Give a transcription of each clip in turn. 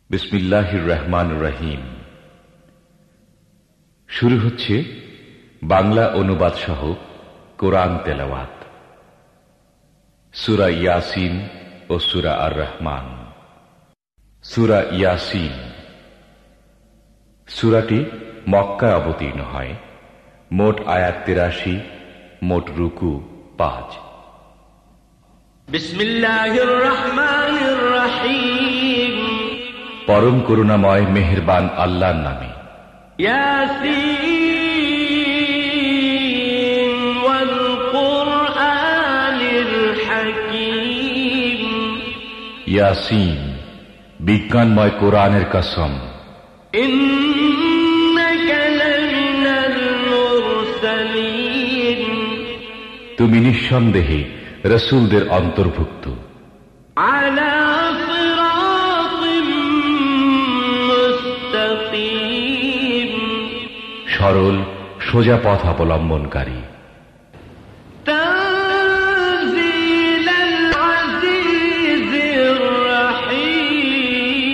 বিসমিল্লাহির রহমানির রহিম। শুরু হচ্ছে বাংলা অনুবাদ সহ কোরআন তেলাওয়াত। সূরা ইয়াসিন ও সূরা আর রহমান। সূরা ইয়াসিন সূরাটি মক্কায় অবতীর্ণ হয়। মোট আয়াত ৮৩, মোট রুকু ৫। বিসমিল্লাহির রহমানির রহিম। পরম করুণাময় মেহেরবান আল্লাহর নামে। ইয়াসিন ওয়াল কুরআনিল হাকীম। ইয়াসিন বিজ্ঞানময় কোরআনের কসম। ইন্নাকা লামিনাল মুরসালিন। তুমি নিঃসন্দেহে রাসূলদের অন্তর্ভুক্ত। আলা সিরাতিম মুস্তাকিম। সরল সোজা পথ অবলম্বনকারী। তানজিলাল আজিজির রাহিম।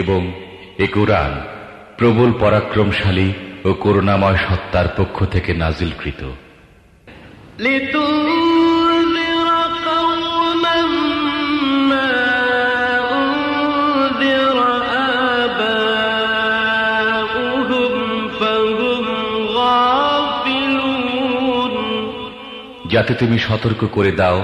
এবং এ কোরআন প্রবল পরাক্রমশালী ও করুণাময় সত্তার পক্ষ থেকে নাজিলকৃত। লিতুনজিরা কওমান মা উনজিরা আবাউহুম ফাহুম গাফিলুন। যাতে তুমি সতর্ক করে দাও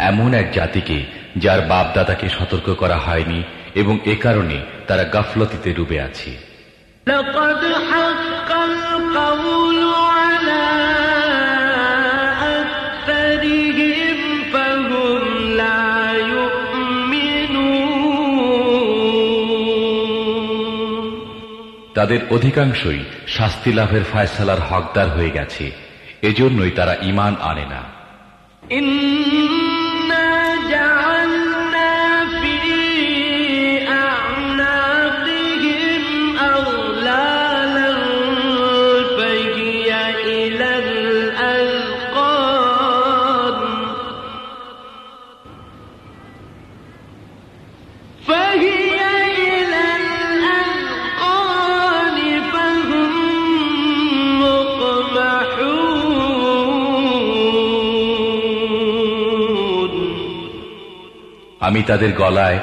এমন এক জাতিকে যার বাপদাদাকে সতর্ক করা হয়নি, এবং এ কারণে তারা গাফলতিতে ডুবে আছে। লাকাদ হাক্কাল কাওলু আলা আকসারিহিম ফাহুম লা ইউমিনুন। তাদের অধিকাংশই শাস্তি লাভের ফায়সালার হকদার হয়ে গেছে, এজন্যই তারা ঈমান আনে না। ইন্না জাআলনা ফি আ'নাকিহিম আগলালান ফাহিয়া ইলাল আযকান ফাহিয়া ইলাল আযকান ফাহুম মুকমাহুন। আমি তাদের গলায়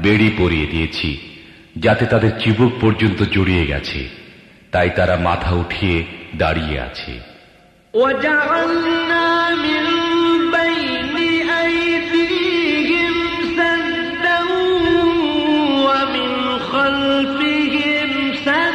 বেড়ি পরিয়ে দিয়েছি, যাতে তাদের চিবুক পর্যন্ত জড়িয়ে গেছে, তাই তারা মাথা উঠিয়ে দাঁড়িয়ে আছে। وجعلنا من بين أيديهم سدا ومن خلفهم سدا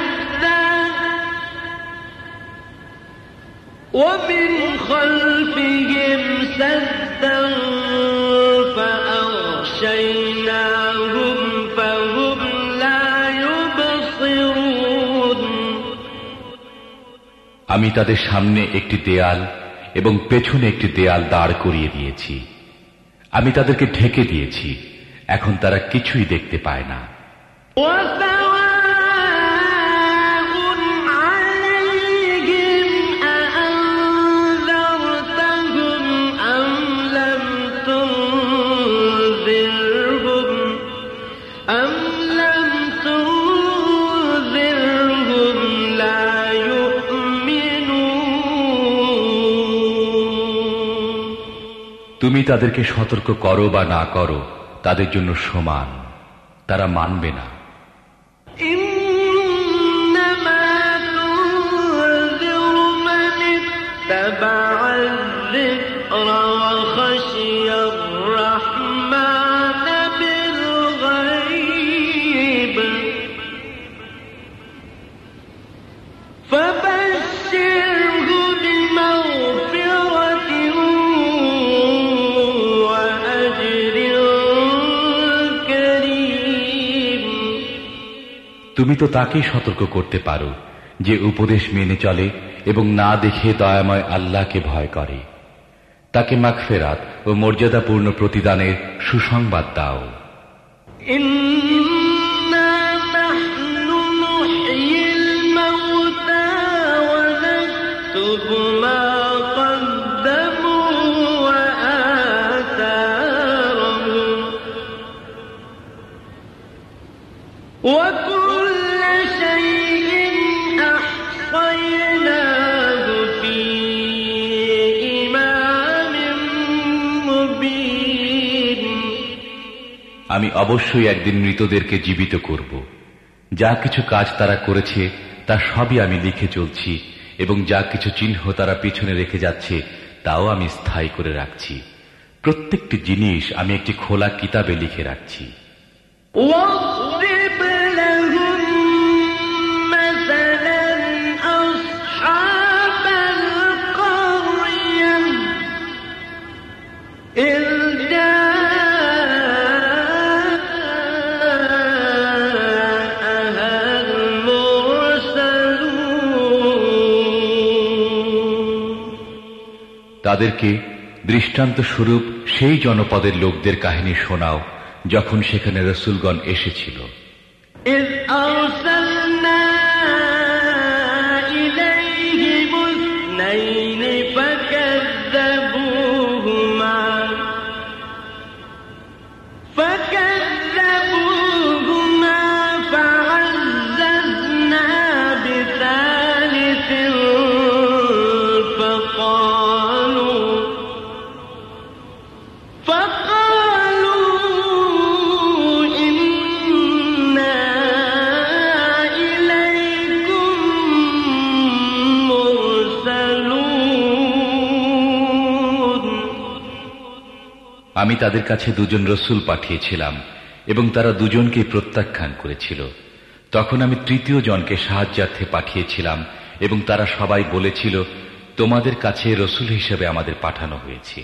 فأغشيناهم فهم لا يبصرون। আমি তাদের সামনে একটি দেয়াল এবং পেছনে একটি দেয়াল দাঁড় করিয়ে দিয়েছি। আমি তাদেরকে ঢেকে দিয়েছি, এখন তারা কিছুই দেখতে পায় না। وسواء عليهم أأنذرتهم أم لم تنذرهم لا يؤمنون। তুমি তাদেরকে সতর্ক করো বা না করো, তাদের জন্য সমান, তারা মানবে না। إنما تنذر من اتبع الذكر وخشي الرحمن بالغيب فبشره بمغفرة وأجر كريم। তুমি তো তাকেই সতর্ক করতে পারো যে উপদেশ মেনে চলে এবং না দেখে দয়াময় আল্লাহকে ভয় করে। তাকে মাগফিরাত ও মর্যাদাপূর্ণ প্রতিদানের সুসংবাদ দাও। إنا نحن نحيي الموتى ونكتب ما قدموا وآثارهم وكل شيء أحصيناه في إمام مبين আমি অবশ্যই একদিন মৃতদেরকে জীবিত করব। যা কিছু কাজ তারা করেছে তা সবই আমি লিখে চলছি, এবং যা কিছু চিহ্ন তারা পিছনে রেখে যাচ্ছে তাও আমি স্থায়ী করে রাখছি। প্রত্যেকটি জিনিস আমি একটি খোলা কিতাবে লিখে রাখছি। واضرب لهم مثلا أصحاب القرية إذ جاءها المرسلون তাদেরকে দৃষ্টান্ত স্বরূপ সেই জনপদের লোকদের কাহিনী শোনাও যখন সেখানে রাসূলগণ এসেছিল। إذ أرسلنا إليهم اثنين فكذبوهما فعززنا بثالث আমি তাদের কাছে দুজন রসুল পাঠিয়েছিলাম এবং তারা দুজনকে প্রত্যাখ্যান করেছিল। তখন আমি তৃতীয় জনকে সাহায্যার্থে পাঠিয়েছিলাম এবং তারা সবাই বলেছিল, তোমাদের কাছে রসুল হিসেবে আমাদের পাঠানো হয়েছে।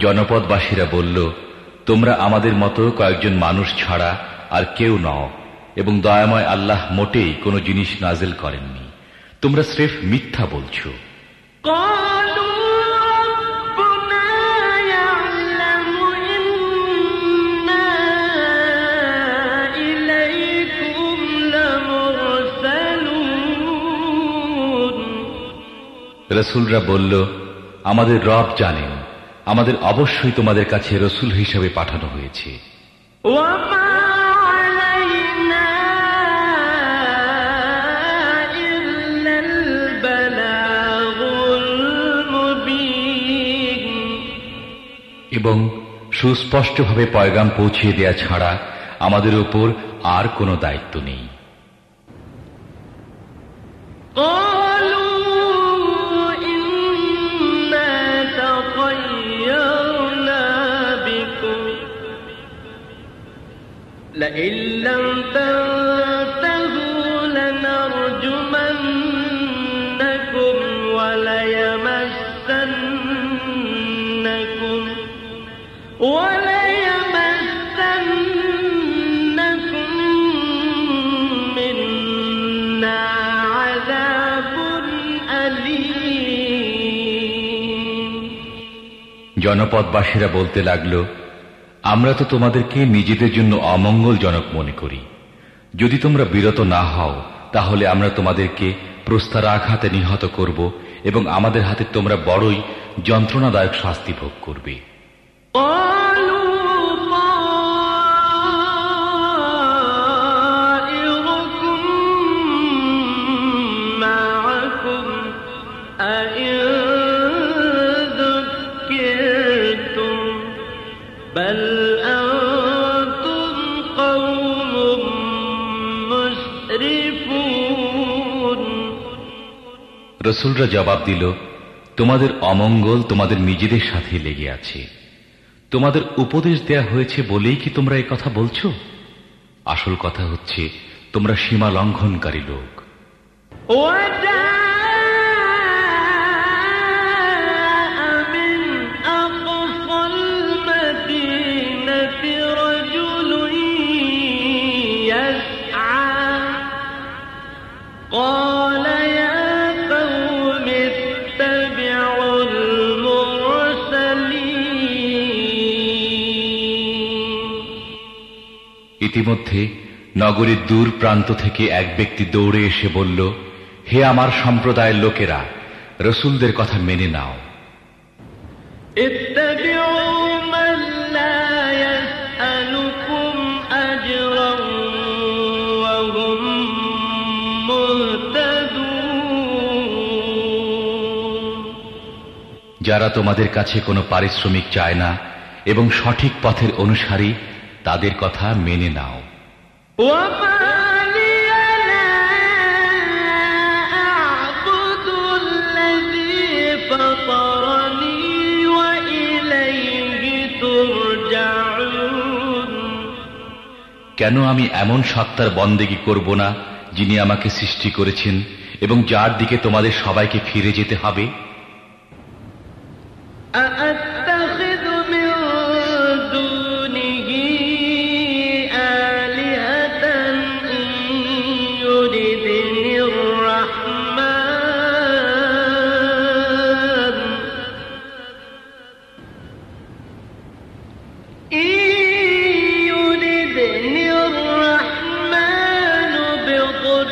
জনপদবাসীরা বলল, তোমরা আমাদের মতো কয়েকজন মানুষ ছাড়া আর কেউ নও, এবং দয়াময় আল্লাহ মোটেই কোনো জিনিস নাজিল করেননি। তোমরা স্রেফ মিথ্যা বলছো। রসুলরা বলল, আমাদের রব জানেন, আমাদের অবশ্যই তোমাদের কাছে রসুল হিসেবে পাঠানো হয়েছে। এবং সুস্পষ্টভাবে পয়গাম পৌঁছিয়ে দেয়া ছাড়া আমাদের উপর আর কোনো দায়িত্ব নেই। لئن لم تنتهوا لنرجمنكم وليمسنكم منا عذاب أليم। জনপদবাসীরা বলতে লাগলো, আমরা তো তোমাদেরকে নিজেদের জন্য অমঙ্গলজনক মনে করি। যদি তোমরা বিরত না হও তাহলে আমরা তোমাদেরকে প্রস্তরাঘাতে নিহত করব এবং আমাদের হাতে তোমরা বড়ই যন্ত্রণাদায়ক শাস্তি ভোগ করবে। রসুলরা জবাব দিল, তোমাদের অমঙ্গল তোমাদের নিজেদের সাথে লেগে আছে। তোমাদের উপদেশ দেয়া হয়েছে বলেই কি তোমরা এই কথা বলছো? আসল কথা হচ্ছে তোমরা সীমা লঙ্ঘনকারী লোক। وجاء من أقصى المدينة رجل يسعى قال يا قوم اتبعوا المرسلين ইতিমধ্যে নগরীর দূর প্রান্ত থেকে এক ব্যক্তি দৌড়ে এসে বলল, হে আমার সম্প্রদায়ের লোকেরা, রসূলদের কথা মেনে নাও। اتبعوا من لا يسألكم أجرا وهم مهتدون যারা তোমাদের কাছে কোনো পারিশ্রমিক চায় না এবং সঠিক পথের অনুসারী, তাদের কথা মেনে নাও। وما لي لا أعبد الذي فطرني وإليه ترجعون কেন আমি এমন সত্তার বন্দেগী করব না যিনি আমাকে সৃষ্টি করেছেন এবং যার দিকে তোমাদের সবাইকে ফিরে যেতে হবে? أأتخذ من دونه آلهة إن يردني الرحمن بضر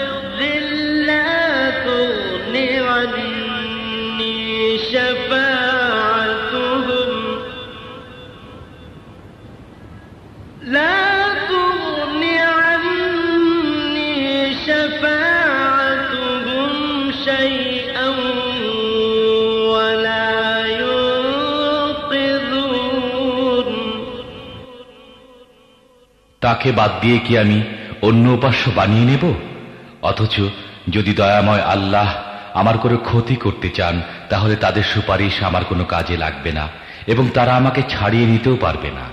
لا تغن عني شفاعتهم شيئا ولا ينقذون তাকে বাদ দিয়ে কি আমি অন্য উপাস্য বানিয়ে নেব? অথচ যদি দয়াময় আল্লাহ আমার কোনো ক্ষতি করতে চান, তাহলে তাদের সুপারিশ আমার কোনো কাজে লাগবে না এবং তারা আমাকে ছাড়িয়ে নিতেও পারবে না।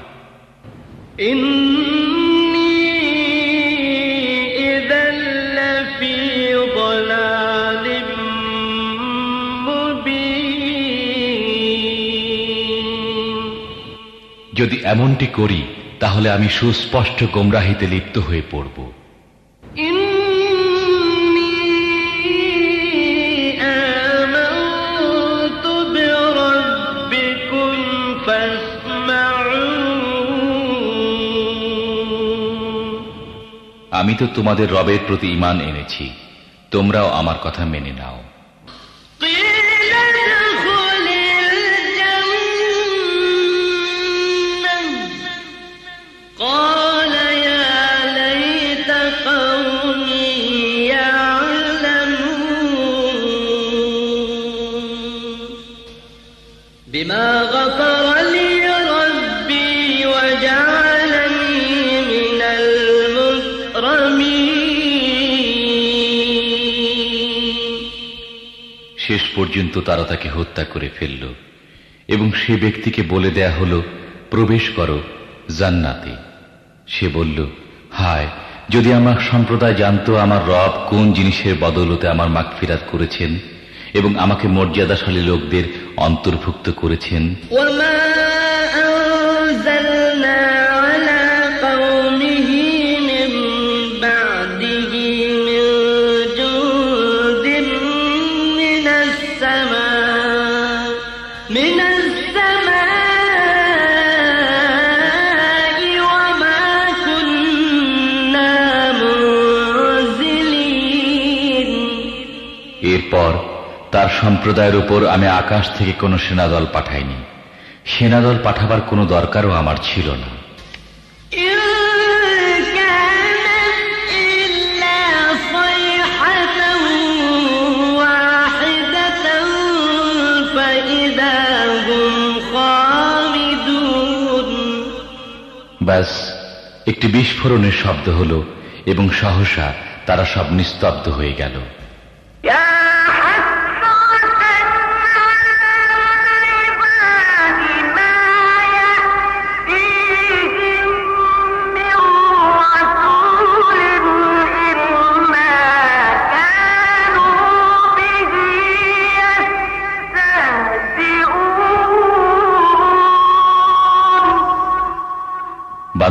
যদি এমনটি করি তাহলে আমি সুস্পষ্ট গোমরাহিতে লিপ্ত হয়ে পড়ব। আমি তো তোমাদের রবের প্রতি ঈমান এনেছি, তোমরাও আমার কথা মেনে নাও। بما غفر لي ربي وجعلني من المكرمين শেষ পর্যন্ত তারা তাকে হত্যা করে ফেলল এবং সে ব্যক্তিকে বলে দেয়া হলো, প্রবেশ করো জান্নাতে। সে বলল, হায়, যদি আমার সম্প্রদায় জানতো আমার রব কোন জিনিসের বদৌলতে আমার মাগফিরাত করেছেন এবং আমাকে মর্যাদাশালী লোকদের অন্তর্ভুক্ত করেছেন। এরপর তার সম্প্রদায়ের উপর আমি আকাশ থেকে কোনো সেনাদল পাঠাইনি, সেনাদল পাঠাবার কোনো দরকারও আমার ছিল না। ব্যাস একটি বিস্ফোরণের শব্দ হলো এবং সহসা তারা সব নিস্তব্ধ হয়ে গেল।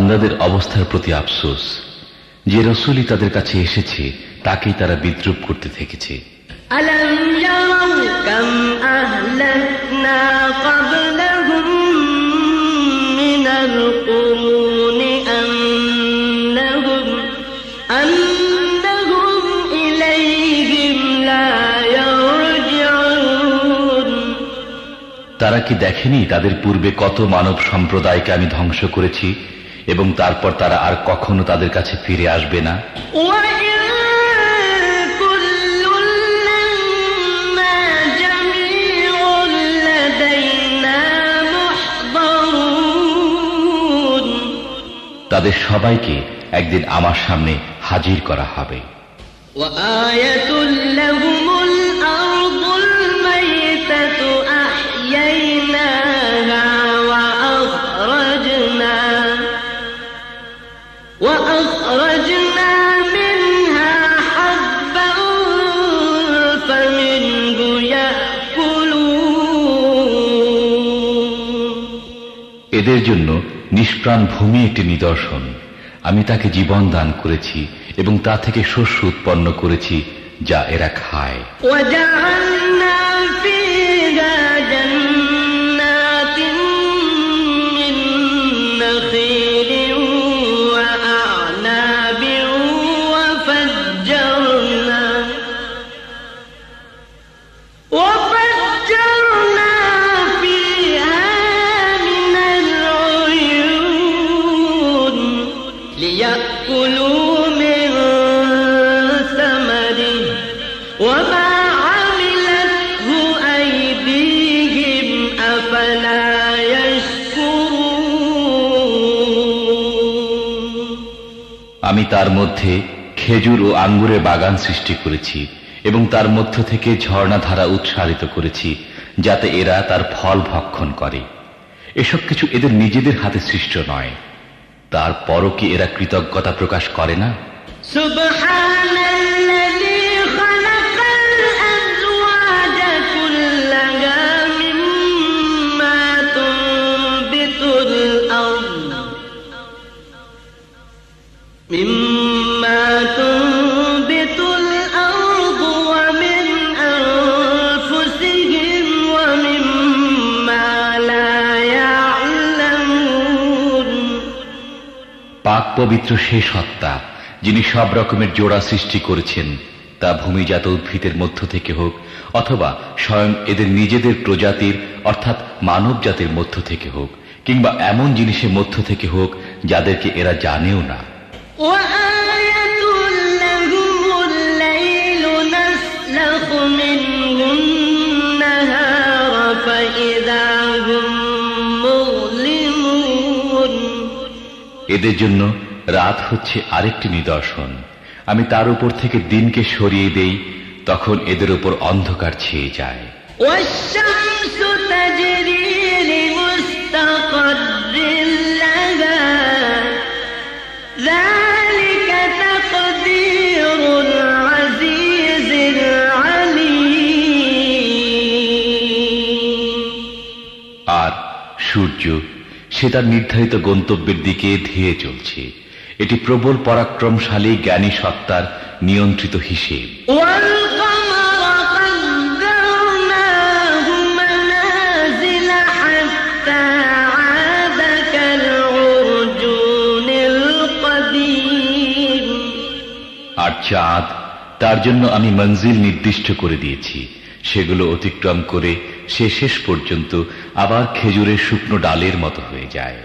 বান্দাদের অবস্থার প্রতি আফসোস, যে রসূলই তাদের কাছে এসেছে তাকেই তারা বিদ্রূপ করতে থেকেছে। ألم يروا كم أهلكنا قبلهم من القرون أنهم إليهم لا يرجعون। তারা কি দেখেনি তাদের পূর্বে কত মানব সম্প্রদায়কে আমি ধ্বংস করেছি এবং তারপর তারা আর কখনো তাদের কাছে ফিরে আসবে না? তাদের সবাইকে একদিন আমার সামনে হাজির করা হবে। এদের জন্য নিষ্প্রাণ ভূমি একটি নিদর্শন। আমি তাকে জীবন দান করেছি এবং তা থেকে শস্য উৎপন্ন করেছি যা এরা খায়। আমি তার মধ্যে খেজুর ও আঙ্গুরের বাগান সৃষ্টি করেছি এবং তার মধ্য থেকে ঝর্ণাধারা উৎসারিত করেছি যাতে এরা তার ফল ভক্ষণ করে। এসব কিছু এদের নিজেদের হাতে সৃষ্ট নয়, তারপরও কি এরা কৃতজ্ঞতা প্রকাশ করে না? مما تنبت الأرض ومن أنفسهم ومما لا يعلمون। পাক পবিত্র সে সত্তা যিনি সব রকমের জোড়া সৃষ্টি করেছেন, তা ভূমিজাত উদ্ভিদের মধ্য থেকে হোক অথবা স্বয়ং এদের নিজেদের প্রজাতির অর্থাৎ মানব জাতির মধ্য থেকে হোক, কিংবা এমন জিনিসের মধ্য থেকে হোক যাদেরকে এরা জানেও না। এদের জন্য রাত হচ্ছে আরেকটি নিদর্শন। আমি তার উপর থেকে দিনকে সরিয়ে দেই, তখন এদের উপর অন্ধকার ছেয়ে যায়। আর সূর্য সে তার নির্ধারিত গন্তব্যের দিকে ধেয়ে চলছে। এটি প্রবল পরাক্রমশালী জ্ঞানী সত্তার নিয়ন্ত্রিত হিসেব। আর চাঁদ, তার জন্য আমি মঞ্জিল নির্দিষ্ট করে দিয়েছি। সেগুলো অতিক্রম করে সে শেষ পর্যন্ত আবার খেজুরের শুকনো ডালের মতো হয়ে যায়।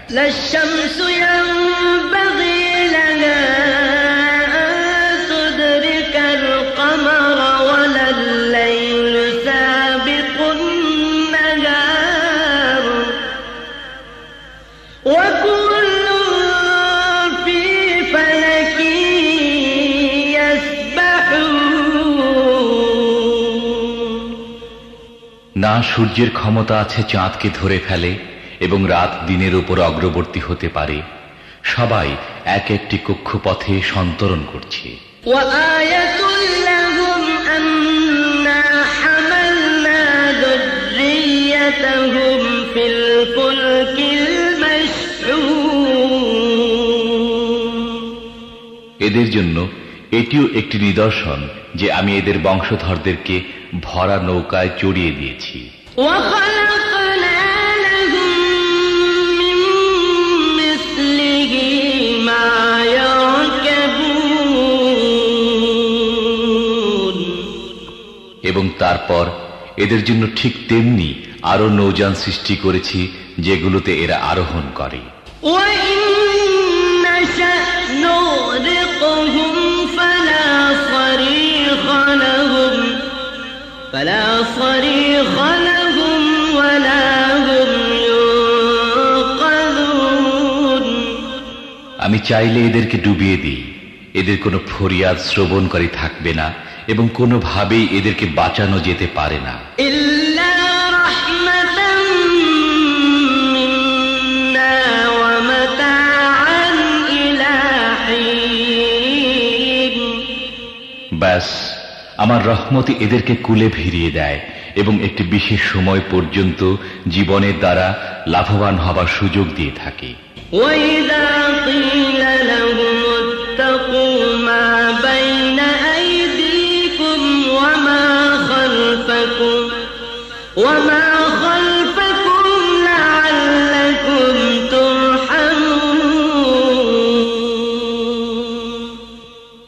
না সূর্যের ক্ষমতা আছে চাঁদকে ধরে ফেলে এবং রাত দিনের উপর অগ্রবর্তী হতে পারে। সবাই এক একটি কক্ষপথে সন্তরণ করছে। এদের জন্য এটিও একটি নিদর্শন যে আমি এদের বংশধরদেরকে ভরা নৌকায় চড়িয়ে দিয়েছি। এবং তারপর এদের জন্য ঠিক তেমনি আরো নৌযান সৃষ্টি করেছি যেগুলোতে এরা আরোহণ করে। আমি চাইলে এদেরকে ডুবিয়ে দিই, এদের কোনো ফরিয়াদ শ্রবণকারী থাকবে না এবং কোনোভাবেই এদেরকে বাঁচানো যেতে পারে না। ব্যাস আমার রহমতি এদেরকে কুলে ভিড়িয়ে দেয় এবং একটি বিশেষ সময় পর্যন্ত জীবনের দ্বারা লাভবান হবার সুযোগ দিয়ে থাকে।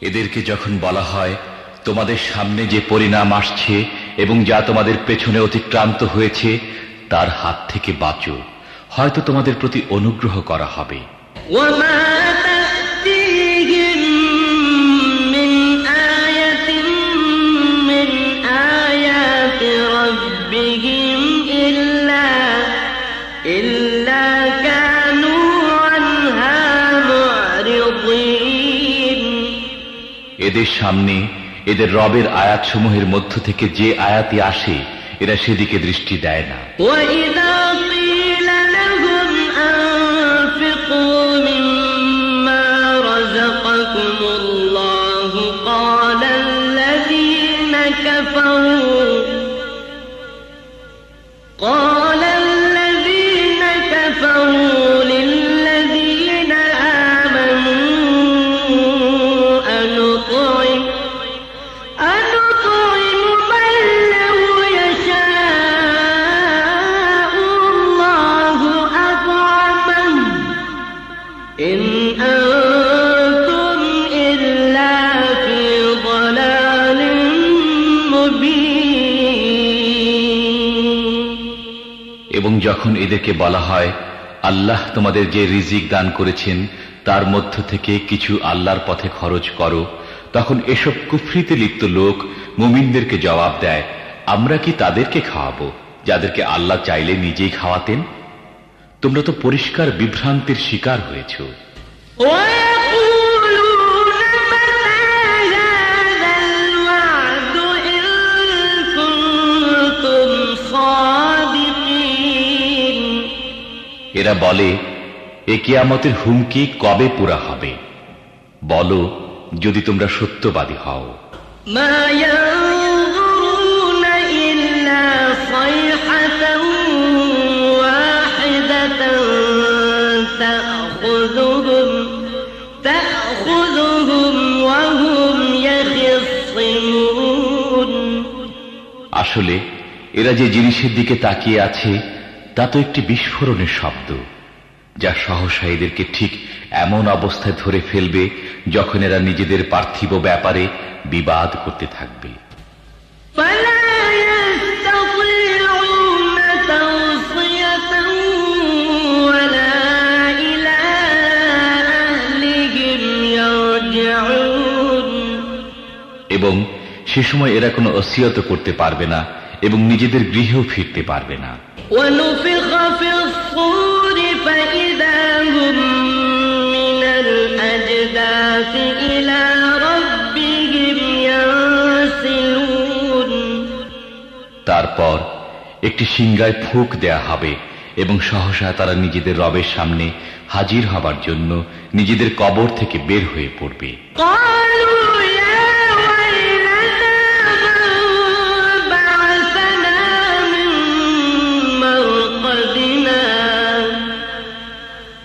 এদেরকে যখন বলা হয় তোমাদের সামনে যে পরিণাম আসছে এবং যা তোমাদের পেছনে অতিক্রান্ত হয়েছে তার হাত থেকে বাঁচো, হয়তো তোমাদের প্রতি অনুগ্রহ করা হবে। এদের সামনে এদের রবের আয়াতসমূহের মধ্য থেকে যে আয়াতি আসে এরা সেদিকে দৃষ্টি দেয় না। এবং যখন এদেরকে বলা হয় আল্লাহ তোমাদের যে রিজিক দান করেছেন তার মধ্য থেকে কিছু আল্লাহর পথে খরচ করো, তখন এসব কুফরিতে লিপ্ত লোক মুমিনদেরকে জবাব দেয়, আমরা কি তাদেরকে খাওয়াবো যাদেরকে আল্লাহ চাইলে নিজেই খাওয়াতেন? তোমরা তো পরিষ্কার বিভ্রান্তির শিকার হয়েছ। এরা বলে এ কিয়ামতের হুমকি কবে পুরা হবে? বলো যদি তোমরা সত্যবাদী হও। আসলে এরা যে জিনিসের দিকে তাকিয়ে আছে তা তো একটি বিস্ফোরণের শব্দ, যা সহসা এদেরকে ঠিক এমন অবস্থায় ধরে ফেলবে যখন এরা নিজেদের পার্থিব ব্যাপারে বিবাদ করতে থাকবে। এবং সে সময় এরা কোনো ওসিয়ত করতে পারবে না এবং নিজেদের গৃহেও ফিরতে পারবে না। তারপর একটি সিংহায় ফুঁক দেয়া হবে এবং সহসা তারা নিজেদের রবের সামনে হাজির হবার জন্য নিজেদের কবর থেকে বের হয়ে পড়বে।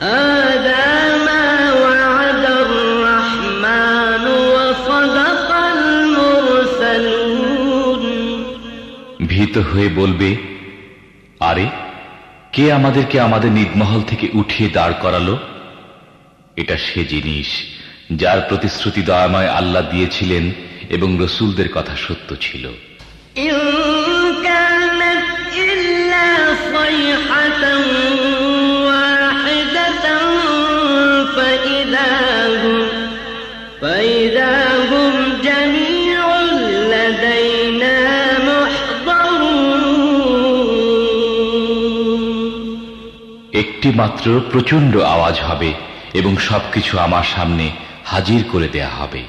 هذا ما وعد الرحمن উত্তেজিত হয়ে বলবে, আরে কে আমাদেরকে আমাদের নিদমহল থেকে উঠিয়ে দাঁড় করালো? এটা সে জিনিস যার প্রতিশ্রুতি দয়াময় আল্লাহ দিয়েছিলেন এবং রসূলদের কথা সত্য ছিল। একটি মাত্র প্রচন্ড আওয়াজ হবে এবং সবকিছু আমার সামনে হাজির করে দেয়া হবে।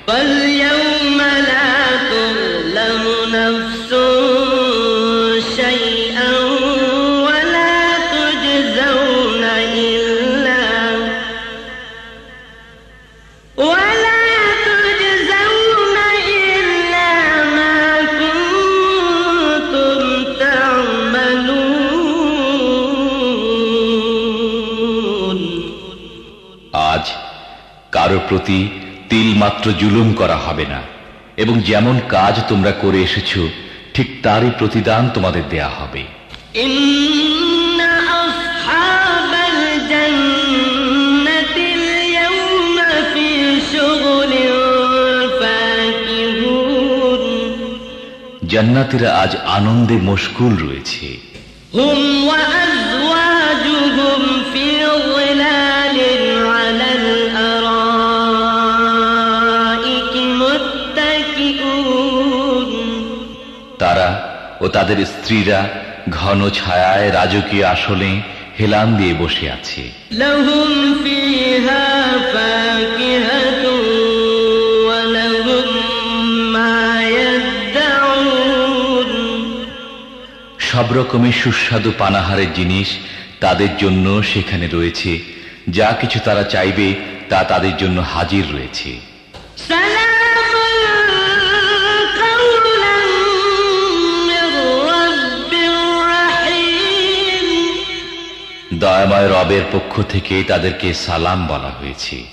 কারো প্রতি তিল মাত্র জুলুম করা হবে না এবং যেমন কাজ তোমরা করে এসেছো ঠিক তারই প্রতিদান তোমাদের দেয়া হবে। জান্নাতীরা আজ আনন্দে মশগুল রয়েছে। তারা ও তাদের স্ত্রীরা ঘন ছায়ায় রাজকীয় আসনে হেলান দিয়ে বসে আছে। সব রকমের সুস্বাদু পানাহারের জিনিস তাদের জন্য সেখানে রয়েছে। যা কিছু তারা চাইবে তা তাদের জন্য হাজির রয়েছে। দয়াময় রবের পক্ষ থেকে তাদেরকে সালাম বলা হয়েছে।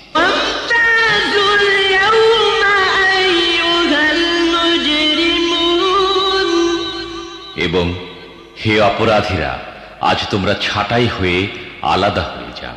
এবং হে অপরাধীরা, আজ তোমরা ছাঁটাই হয়ে আলাদা হয়ে যাও।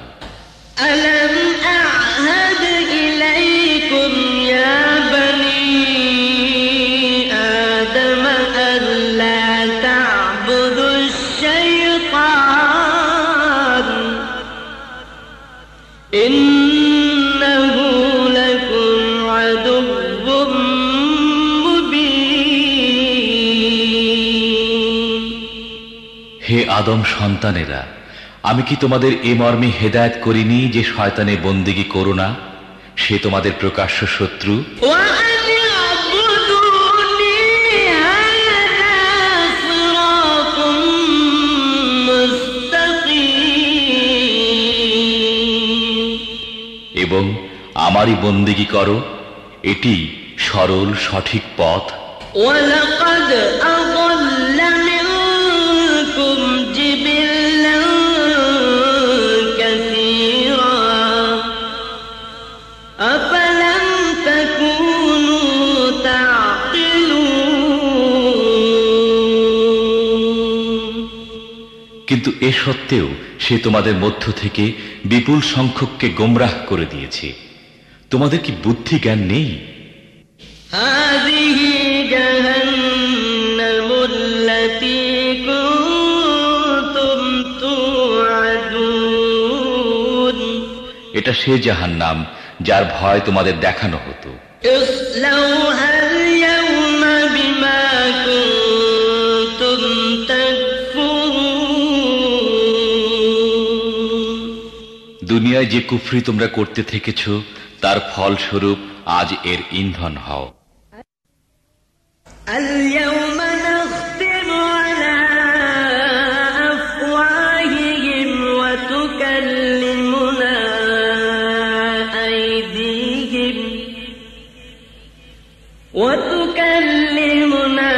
হে আদম সন্তানেরা, আমি কি তোমাদের এ মর্মে হেদায়েত করিনি যে শয়তানের বন্দেগী করো না? সে তোমাদের প্রকাশ্য শত্রু। এবং আমারই বন্দেগী করো, এটি সরল সঠিক পথ। কিন্তু এ সত্ত্বেও সে তোমাদের মধ্য থেকে বিপুল সংখ্যককে গোমরাহ করে দিয়েছে। তোমাদের কি বুদ্ধি জ্ঞান নেই? এটা সে জাহান্নাম যার ভয় তোমাদের দেখানো হতো। দুনিয়ায় যে কুফরি তোমরা করতে থেকেছ তার ফলস্বরূপ আজ এর ইন্ধন হও। وتكلمنا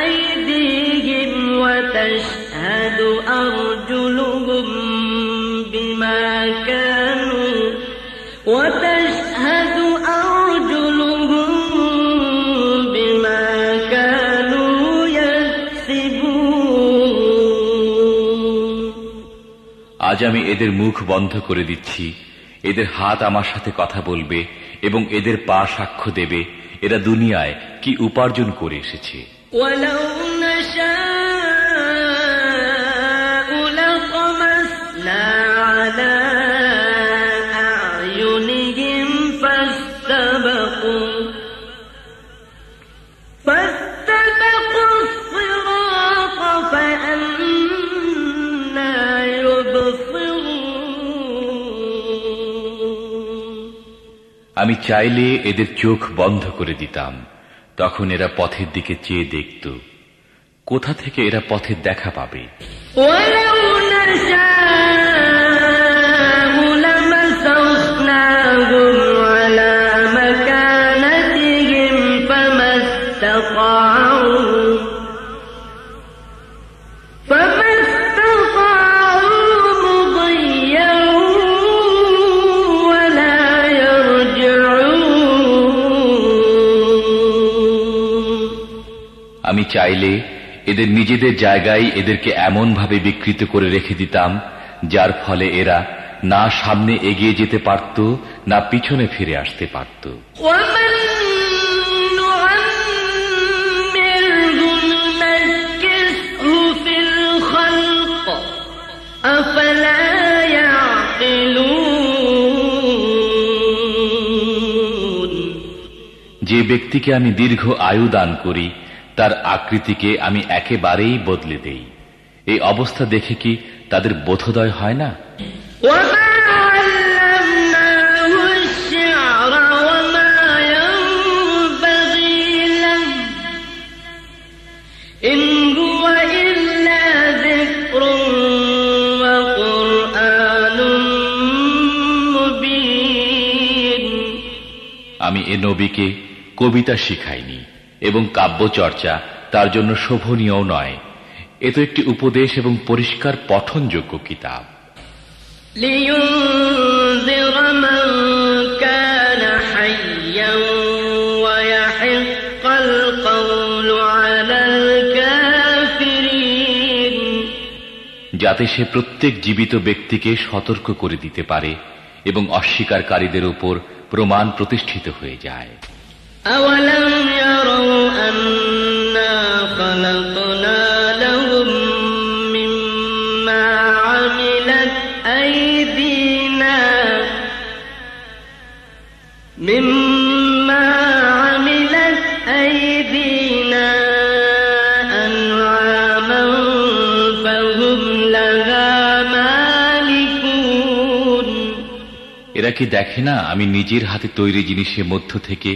أيديهم وتشهد أرجلهم بما كانوا يكسبون আজ আমি এদের মুখ বন্ধ করে দিচ্ছি, এদের হাত আমার সাথে কথা বলবে এবং এদের পা সাক্ষ্য দেবে এরা দুনিয়ায় কি উপার্জন করে এসেছে। আমি চাইলে এদের চোখ বন্ধ করে দিতাম, তখন এরা পথের দিকে চেয়ে দেখত। কোথা থেকে এরা পথের দেখা পাবে? আমি চাইলে এদের নিজেদের জায়গায় এদেরকে এমন ভাবে বিকৃত করে রেখে দিতাম যার ফলে এরা না সামনে এগিয়ে যেতে পারত না পিছনে ফিরে আসতে পারত। যে ব্যক্তিকে আমি দীর্ঘ আয়ু দান করি তার আকৃতিকে আমি একেবারেই বদলে দেই, এই অবস্থা দেখে কি তাদের বোধোদয় হয় না? আমি এ নবীকে কবিতা শিখাইনি এবং কাব্য চর্চা তার জন্য শোভনীয় নয়। এ তো একটি উপদেশ এবং পরিষ্কার পঠনযোগ্য কিতাব। যাতে সে প্রত্যেক জীবিত ব্যক্তিকে সতর্ক করে দিতে পারে এবং অস্বীকারীদের উপর প্রমাণ প্রতিষ্ঠিত হয়ে যায়। أَوَلَمْ يَرَوْا أَنَّا خَلَقْنَا لَهُم مِّمَّا عَمِلَتْ أَيْدِينَا أَنْعَامًا فَهُمْ لَهَا مَالِكُونَ। এরা কি দেখে না আমি নিজের হাতে তৈরি জিনিসের মধ্য থেকে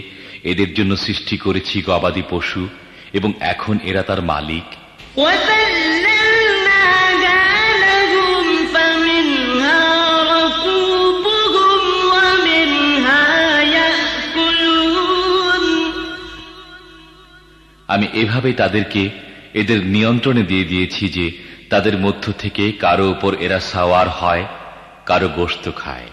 এদের জন্য সৃষ্টি করেছি গবাদি পশু এবং এখন এরা তার মালিক। আমি এভাবে তাদেরকে এদের নিয়ন্ত্রণে দিয়ে দিয়েছি যে তাদের মধ্য থেকে কারো উপর এরা সাওয়ার হয়, কারো গোশত খায়।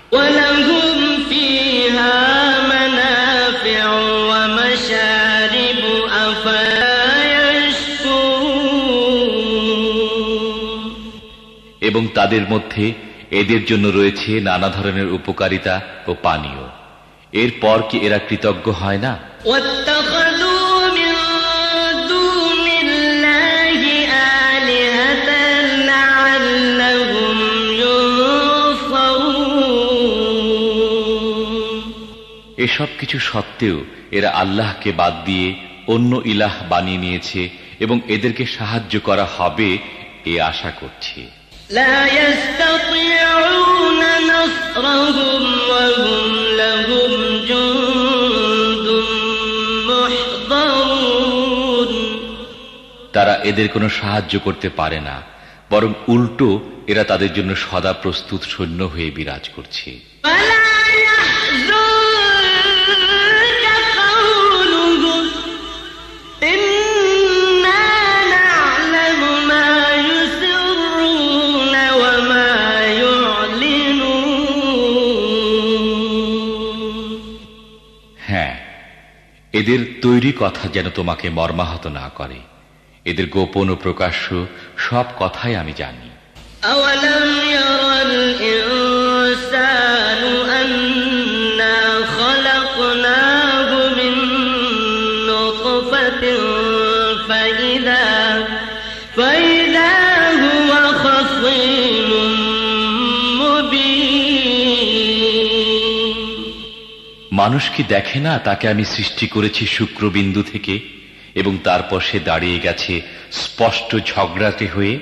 এবং তাদের মধ্যে এদের জন্য রয়েছে নানা ধরনের উপকারিতা ও পানীয়। এরপর কি এরা কৃতজ্ঞ হয় না? এসব কিছু সত্ত্বেও এরা আল্লাহকে বাদ দিয়ে অন্য ইলাহ বানিয়ে নিয়েছে এবং এদেরকে সাহায্য করা হবে এ আশা করছে। তারা এদের কোনো সাহায্য করতে পারে না, বরং উল্টো এরা তাদের জন্য সদা প্রস্তুত সৈন্য হয়ে বিরাজ করছে। এদের তৈরি কথা যেন তোমাকে মর্মাহত না করে, এদের গোপন ও প্রকাশ্য সব কথাই আমি জানি। أولم ير الإنسان أنا خلقناه من نطفة فإذا هو خصيم مبين। মানুষ কি দেখে না তাকে আমি সৃষ্টি করেছি শুক্রবিন্দু থেকে এবং তারপর সে দাঁড়িয়ে গেছে স্পষ্ট ঝগড়াটে হয়ে।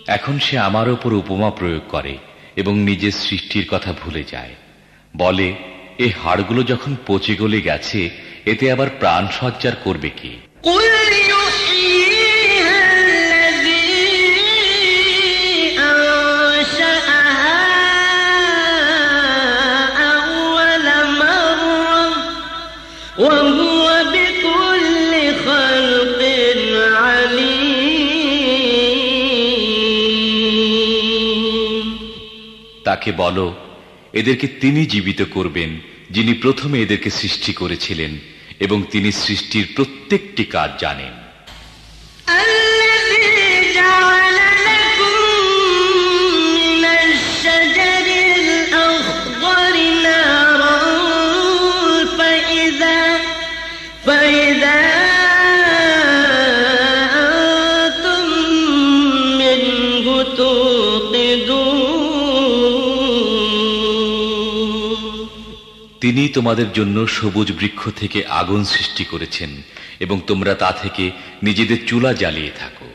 এখন সে আমার ওপর উপমা প্রয়োগ করে এবং নিজের সৃষ্টির কথা ভুলে যায়। বলে, এই হাড়গুলো যখন পচে গলে গেছে এতে আবার প্রাণ সঞ্চার করবে কি? তাকে বলো, এদেরকে তিনি জীবিত করবেন যিনি প্রথমে এদেরকে সৃষ্টি করেছিলেন এবং তিনি সৃষ্টির প্রত্যেকটি কাজ জানেন। তিনি তোমাদের জন্য সবুজ বৃক্ষ থেকে আগুন সৃষ্টি করেছেন এবং তোমরা তা থেকে নিজেদের চুলা জ্বালিয়ে থাকো।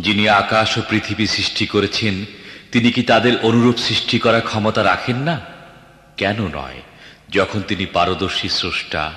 যিনি আকাশ ও পৃথিবী সৃষ্টি করেছেন তিনি কি তাদের অনুরূপ সৃষ্টি করার ক্ষমতা রাখেন না? কেন নয়, যখন তিনি পারদর্শী স্রষ্টা।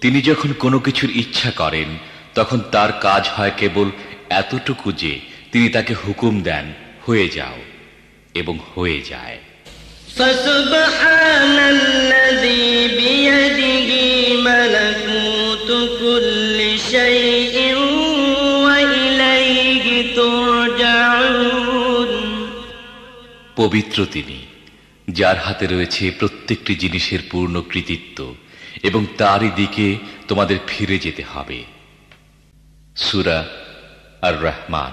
তিনি যখন কোনো কিছুর ইচ্ছা করেন তখন তার কাজ হয় কেবল এতটুকু যে তিনি তাকে হুকুম দেন, হয়ে যাও, এবং হয়ে যায়। ফাসুবহানাল্লাযী বিয়াদিহি মালাকুতু কুল্লি শাইইন ওয়া ইলাইহি তুরজাউন। পবিত্র তিনি, যার হাতে রয়েছে প্রত্যেকটি জিনিসের পূর্ণ কৃতিত্ব এবং তারই দিকে তোমাদের ফিরে যেতে হবে। সূরা আর রহমান।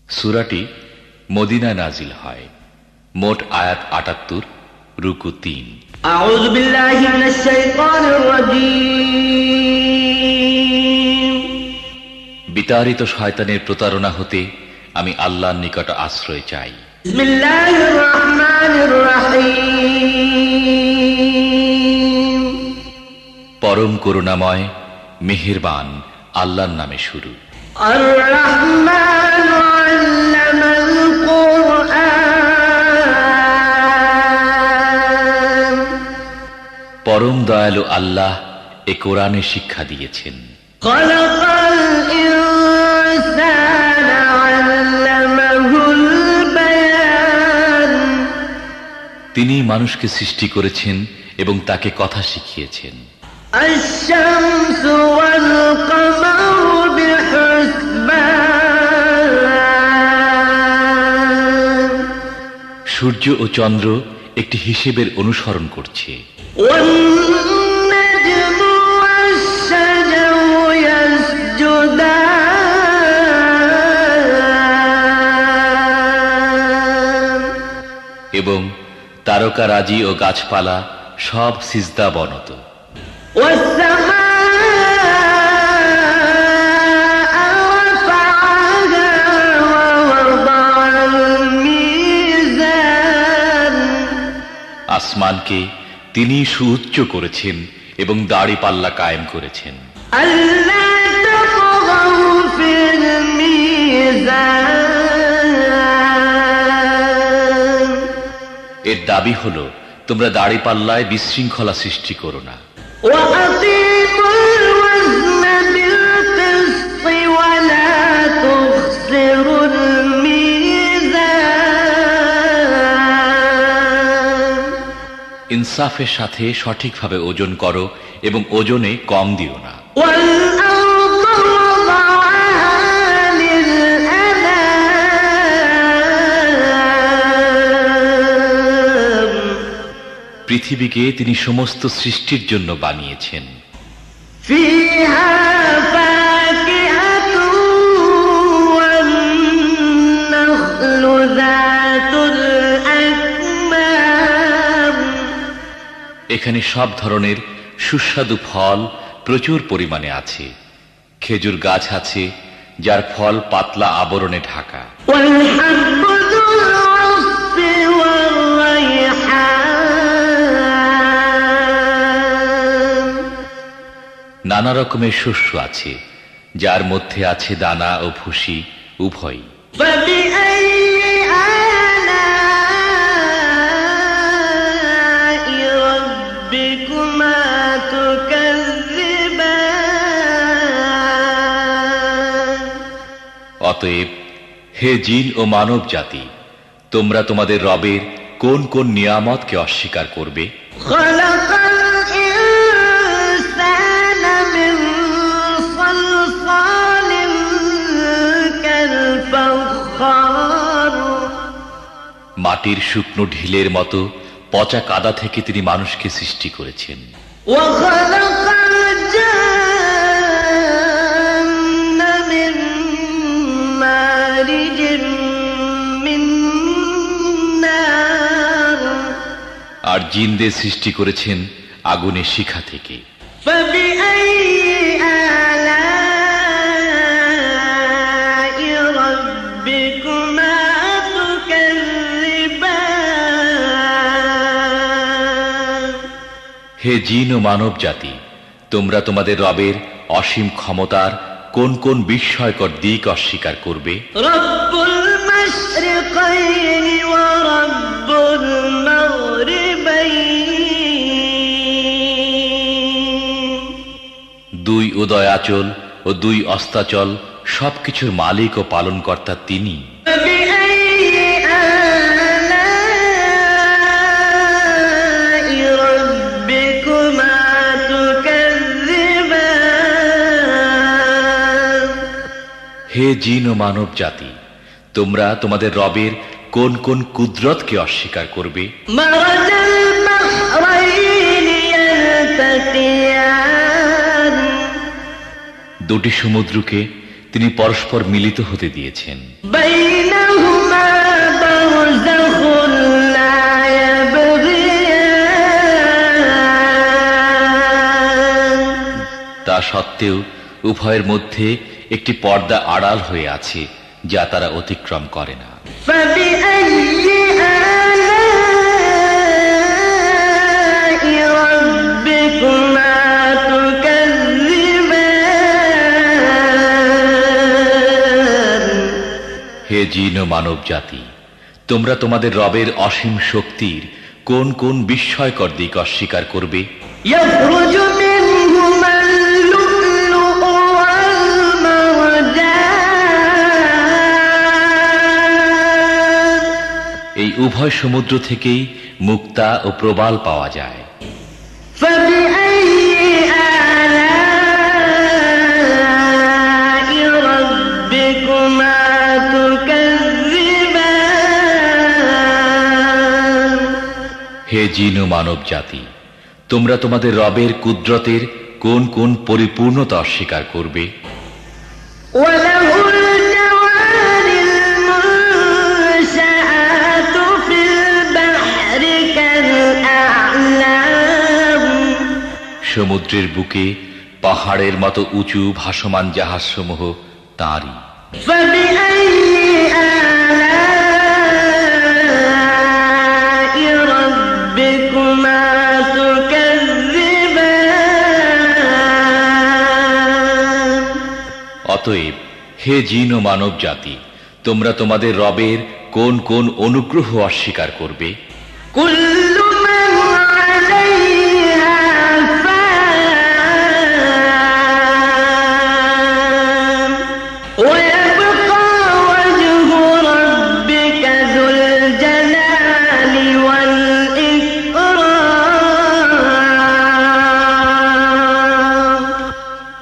সূরাটি মদিনায় নাজিল হয়। মোট আয়াত ৭৮, রুকু ৩। আউযু বিল্লাহি মিনাশ শাইতানির রাজীম। বিতাড়িত শয়তানের প্রতারণা হতে আমি আল্লাহর নিকট আশ্রয় চাই। বিসমিল্লাহির রহমানির রহিম। পরম করুণাময় মেহেরবান আল্লাহর নামে শুরু। আর রহমান আল্লামাল কুরআন। পরম দয়ালু আল্লাহ এ কোরআনে শিক্ষা দিয়েছেন। খালাকাল ইনসানা আল্লামাহুল বায়ান। তিনি মানুষকে সৃষ্টি করেছেন এবং তাকে কথা শিখিয়েছেন। আশ-শামসু ওয়াল কামারু বিহুসবান। সূর্য ও চন্দ্র একটি হিসেবের অনুসরণ করছে। ওয়ান নাজমু ওয়াশ-শাজারু ইয়াসজুদান। এবং তারকারাজি ও গাছপালা সব সিজদা বনত। আসমানকে তিনি সুউচ্চ করেছেন এবং দাড়িপাল্লা কায়েম করেছেন। এর দাবি হল তোমরা দাড়িপাল্লায় বিশৃঙ্খলা সৃষ্টি করো না। ইনসাফের সাথে সঠিকভাবে ওজন করো এবং ওজনে কম দিও না। পৃথিবীকে তিনি সমস্ত সৃষ্টির জন্য বানিয়েছেন। এখানে সব ধরনের সুস্বাদু ফল প্রচুর পরিমাণে আছে। খেজুর গাছ আছে যার ফল পাতলা আবরণে ঢাকা। নানা রকমের শস্য আছে যার মধ্যে আছে দানা ও ভুসি উভয়ই। অতএব হে জিন ও মানব জাতি, তোমরা তোমাদের রবের কোন কোন নিয়ামতকে অস্বীকার করবে? মাটির শুকনো ঢিলের মতো পচা কাদা থেকে তিনি মানুষকে সৃষ্টি করেছেন। আর জিনদের সৃষ্টি করেছেন আগুনের শিখা থেকে। হে জিন ও মানব জাতি, তোমরা তোমাদের রবের অসীম ক্ষমতার কোন কোন বিস্ময়কর দিক অস্বীকার করবে? রব্বুল মাশরিকাইন ওয়া রব্বুল মাগরিবাইন, দুই উদয়াচল ও দুই অস্তাচল সবকিছুর মালিক ও পালনকর্তা তিনি। হে জিন ও মানব জাতি, তোমরা তোমাদের রবের কোন কোন কুদরতকে অস্বীকার করবে? দুটি সমুদ্রকে তিনি পরস্পর মিলিত হতে দিয়েছেন। তা সত্ত্বেও উভয়ের মধ্যে একটি পর্দা আড়াল হয়ে আছে যা তারা অতিক্রম করে না। হে জিন ও মানব জাতি, তোমরা তোমাদের রবের অসীম শক্তির কোন কোন বিস্ময়কর দিক অস্বীকার করবে? এই উভয় সমুদ্র থেকেই মুক্তা ও প্রবাল পাওয়া যায়। হে জিন ও মানব জাতি, তোমরা তোমাদের রবের কুদরতের কোন কোন পরিপূর্ণতা অস্বীকার করবে? সমুদ্রের বুকে পাহাড়ের মতো উঁচু ভাসমান জাহাজসমূহ তাঁরই। অতএব হে জিন ও মানব জাতি, তোমরা তোমাদের রবের কোন কোন অনুগ্রহ অস্বীকার করবে?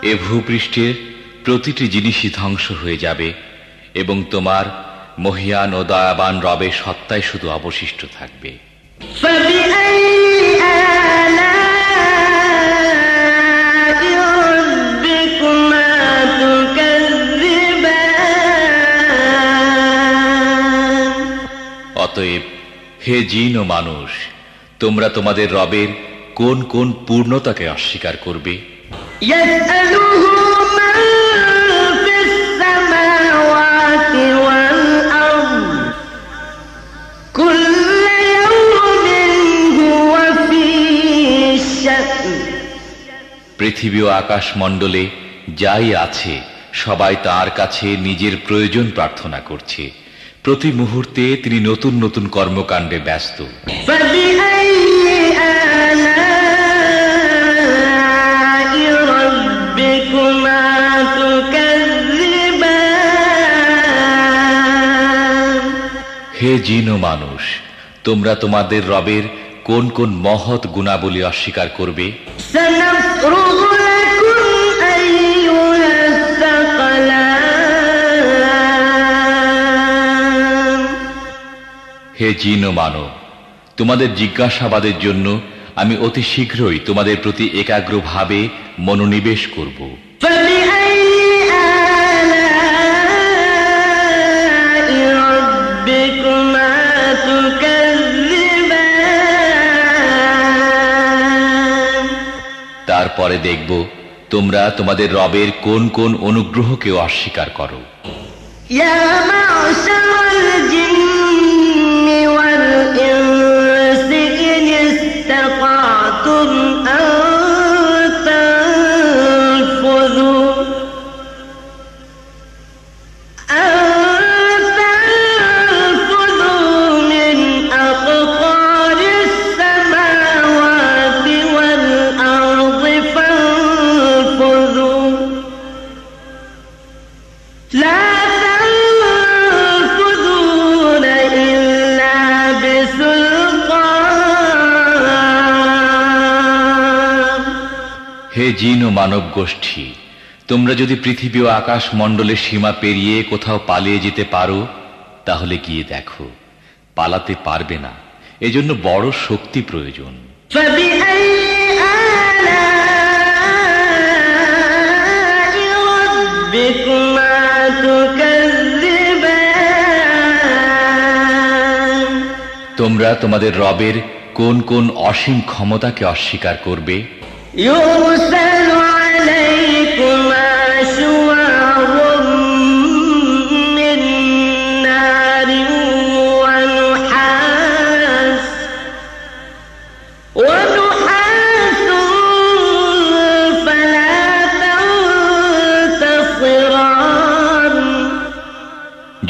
এ ভূপৃষ্ঠের প্রতিটি জিনিসই ধ্বংস হয়ে যাবে এবং তোমার মহিয়ান ও দয়াবান রবের সত্তাই শুধু অবশিষ্ট থাকবে। অতএব হে জিন ও মানুষ, তোমরা তোমাদের রবের কোন কোন পূর্ণতাকে অস্বীকার করবে? পৃথিবী ও আকাশ মণ্ডলে যাই আছে সবাই তার কাছে নিজের প্রয়োজন প্রার্থনা করছে। প্রতি মুহূর্তে তিনি নতুন নতুন কর্মকাণ্ডে ব্যস্ত। হে জিন ও মানুষ, তোমরা তোমাদের রবের কোন কোন মহৎ গুণাবলী অস্বীকার করবে? হে জিন ও মানব, তোমাদের জিজ্ঞাসাবাদের জন্য আমি অতি শীঘ্রই তোমাদের প্রতি একাগ্রভাবে মনোনিবেশ করব। তারপরে দেখব তোমরা তোমাদের রবের কোন কোন অনুগ্রহকে অস্বীকার করো। হে জিন ও মানব গোষ্ঠী, তোমরা যদি পৃথিবী ও আকাশ মণ্ডলের সীমা পেরিয়ে কোথাও পালিয়ে যেতে পারো তাহলে গিয়ে দেখো, পালাতে পারবে না, এজন্য বড় শক্তি প্রয়োজন। তোমরা তোমাদের রবের কোন কোন অসীম ক্ষমতাকে অস্বীকার করবে? يرسل عليكما شواظ من نار ونحاس فلا تنتصران।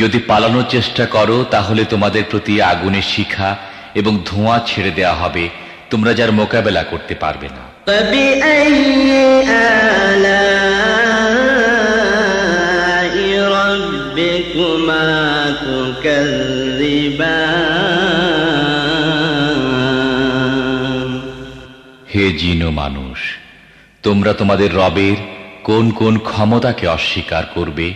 যদি পালানোর চেষ্টা করো তাহলে তোমাদের প্রতি আগুনের শিখা এবং ধোঁয়া ছেড়ে দেওয়া হবে, তোমরা যার মোকাবেলা করতে পারবে না। হে জিন ও মানুষ, তোমরা তোমাদের রবের কোন কোন ক্ষমতাকে অস্বীকার করবে?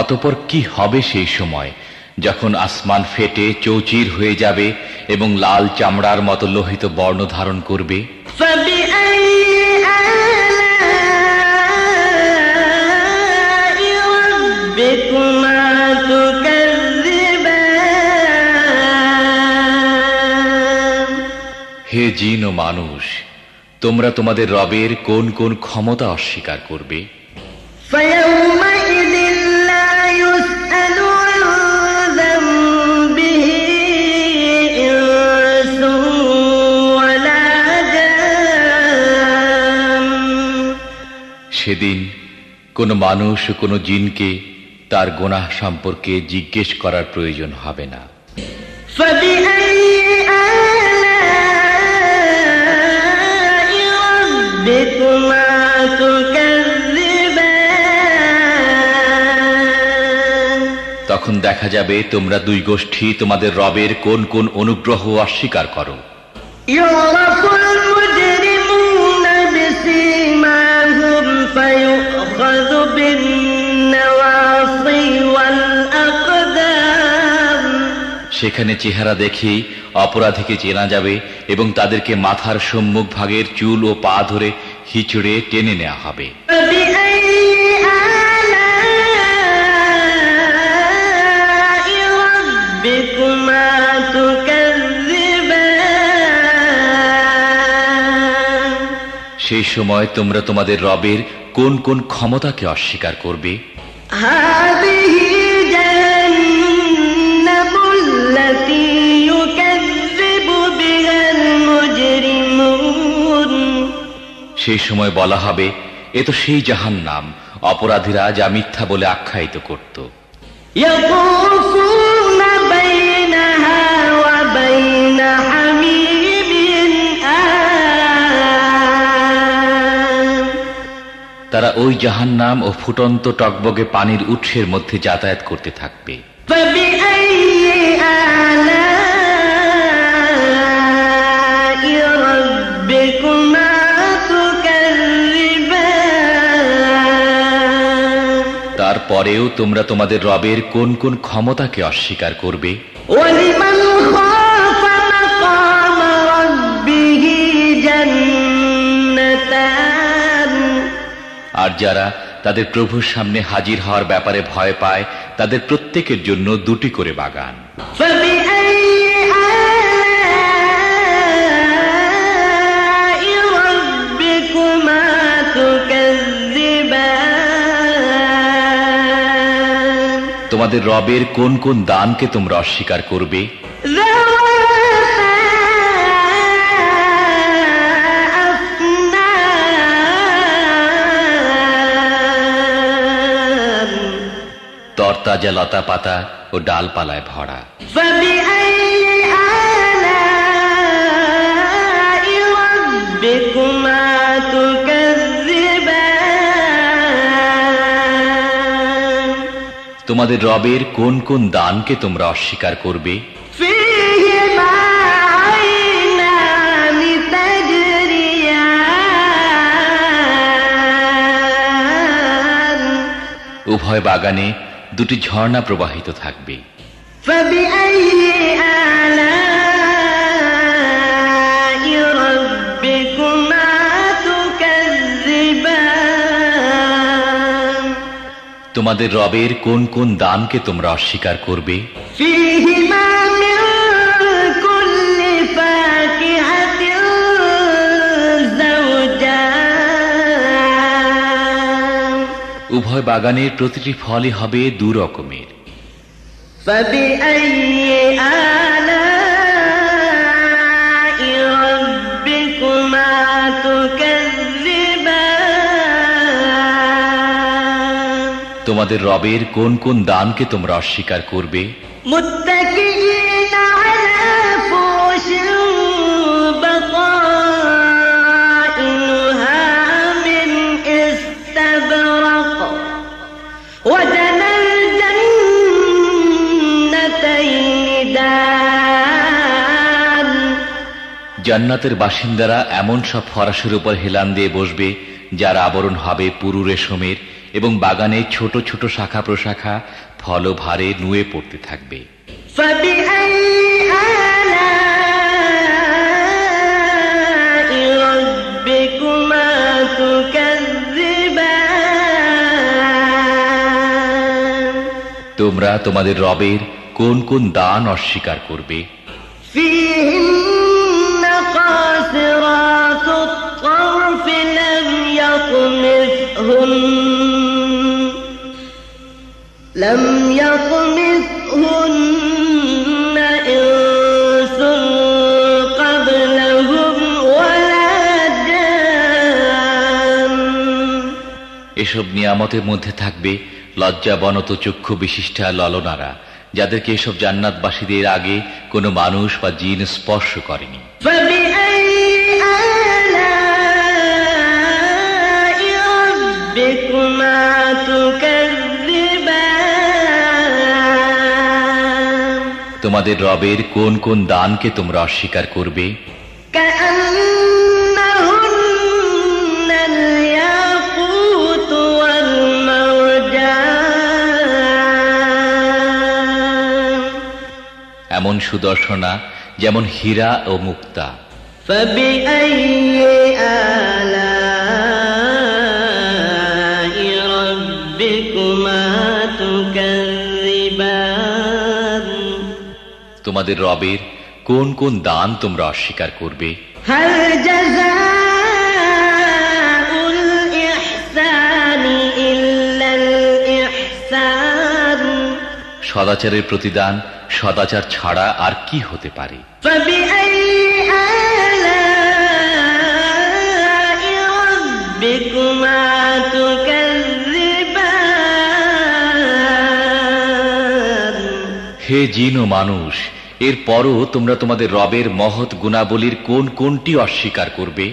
অতঃপর কি হবে সেই সময় যখন আসমান ফেটে চৌচির হয়ে যাবে এবং লাল চামড়ার মতো লোহিত বর্ণ ধারণ করবে, হে জিন ও মানুষ, তোমরা তোমাদের রবের কোন কোন ক্ষমতা অস্বীকার করবে? সেদিন কোন মানুষ ও কোন জিনকে তার গুনাহ সম্পর্কে জিজ্ঞেস করার প্রয়োজন হবে না। তখন দেখা যাবে তোমরা দুই গোষ্ঠী তোমাদের রবের কোন কোন অনুগ্রহ অস্বীকার করো। সেখানে চেহারা দেখেই অপরাধীকে চেনা যাবে এবং তাদেরকে মাথার সম্মুখ ভাগের চুল ও পা ধরে হিচড়ে টেনে নেওয়া হবে। সেই সময় তোমরা তোমাদের রবের কোন কোন ক্ষমতাকে অস্বীকার করবে? সেই সময় বলা হবে, এ তো সেই জাহান্নাম অপরাধীরা যা মিথ্যা বলে আখ্যায়িত করত। তারা ওই জাহান্নাম ও ফুটন্ত টকবগে পানির উৎসের মধ্যে যাতায়াত করতে থাকবে। তারপরেও তোমরা তোমাদের রবের কোন কোন ক্ষমতাকে অস্বীকার করবে? আর যারা তাদের প্রভুর সামনে হাজির হওয়ার ব্যাপারে ভয় পায়, তাদের প্রত্যেকের জন্য দুটি করে বাগান। তোমাদের রবের কোন কোন দানকে তোমরা অস্বীকার করবে? তরতাজা লতা পাতা ও ডালপালায় ভরা। তোমাদের রবের কোন কোন দানকে তোমরা অস্বীকার করবে? উভয় বাগানে দুটি ঝর্ণা প্রবাহিত থাকবে। তোমাদের রবের কোন কোন দানকে তোমরা অস্বীকার করবে? উভয় বাগানের প্রতিটি ফলই হবে দু রকমের। তোমাদের রবের কোন কোন দানকে তোমরা অস্বীকার করবে? জান্নাতের বাসিন্দারা এমন সব ফরাসের উপর হেলান দিয়ে বসবে যার আবরণ হবে পুরু রেশমের, এবং বাগানে ছোট ছোট শাখা প্রশাখা ফলভারে নুয়ে পড়তে থাকবে। তোমরা তোমাদের রবের কোন কোন দান অস্বীকার করবে? لم يطمثهن إنس قبلهم ولا جان। এসব নিয়ামতের মধ্যে থাকবে লজ্জাবনত চক্ষু বিশিষ্টা ললনারা, যাদেরকে এসব জান্নাতবাসীদের আগে কোনো মানুষ বা জিন স্পর্শ করেনি। তোমাদের রবের কোন কোন দানকে তোমরা অস্বীকার করবে? এমন সুদর্শনা যেমন হীরা ও মুক্তা। তোমাদের রবের কোন কোন দান তোমরা অস্বীকার করবে? সদাচারের প্রতিদান সদাচার ছাড়া আর কি হতে পারে? হে জিন ও মানুষ, এরপরও তোমরা তোমাদের রবের মহৎ গুণাবলীর কোন কোনটি অস্বীকার করবে?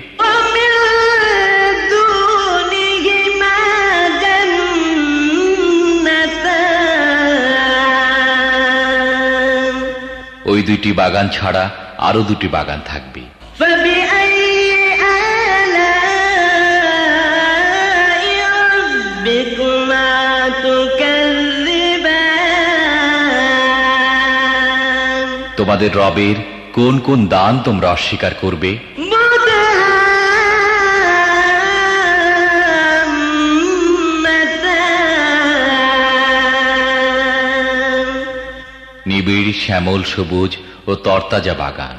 ওই দুইটি বাগান ছাড়া আরো দুটি বাগান থাকবে। তোমাদের রবের কোন কোন দান তোমরা অস্বীকার করবে? নিবিড় শ্যামল সবুজ ও তরতাজা বাগান।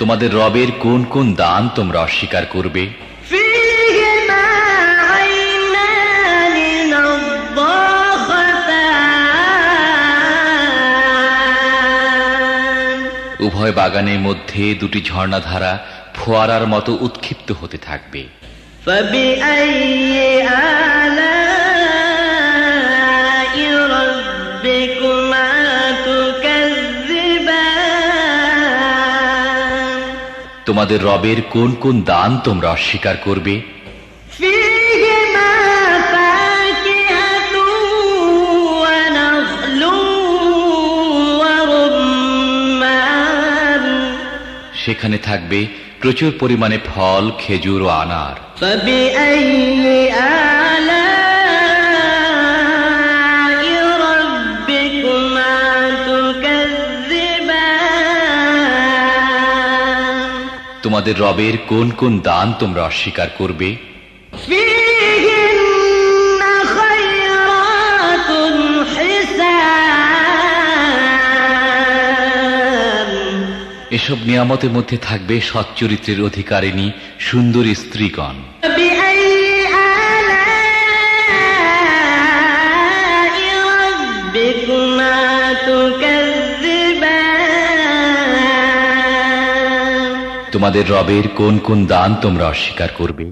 তোমাদের রবের কোন কোন দান তোমরা অস্বীকার করবে? উভয় বাগানের মধ্যে দুটি ঝর্ণাধারা ফোয়ারার মতো উৎক্ষিপ্ত হতে থাকবে। তোমাদের রবের কোন কোন দান তোমরা অস্বীকার করবে? সেখানে থাকবে প্রচুর পরিমাণে ফল, খেজুর ও আনার। তোমাদের রবের কোন কোন দান তোমরা অস্বীকার করবে? এসব নিয়ামতের মধ্যে থাকবে সচ্চরিত্রের অধিকারিণী সুন্দরী স্ত্রীগণ। তোমাদের রবের কোন কোন দান তোমরা অস্বীকার করবে?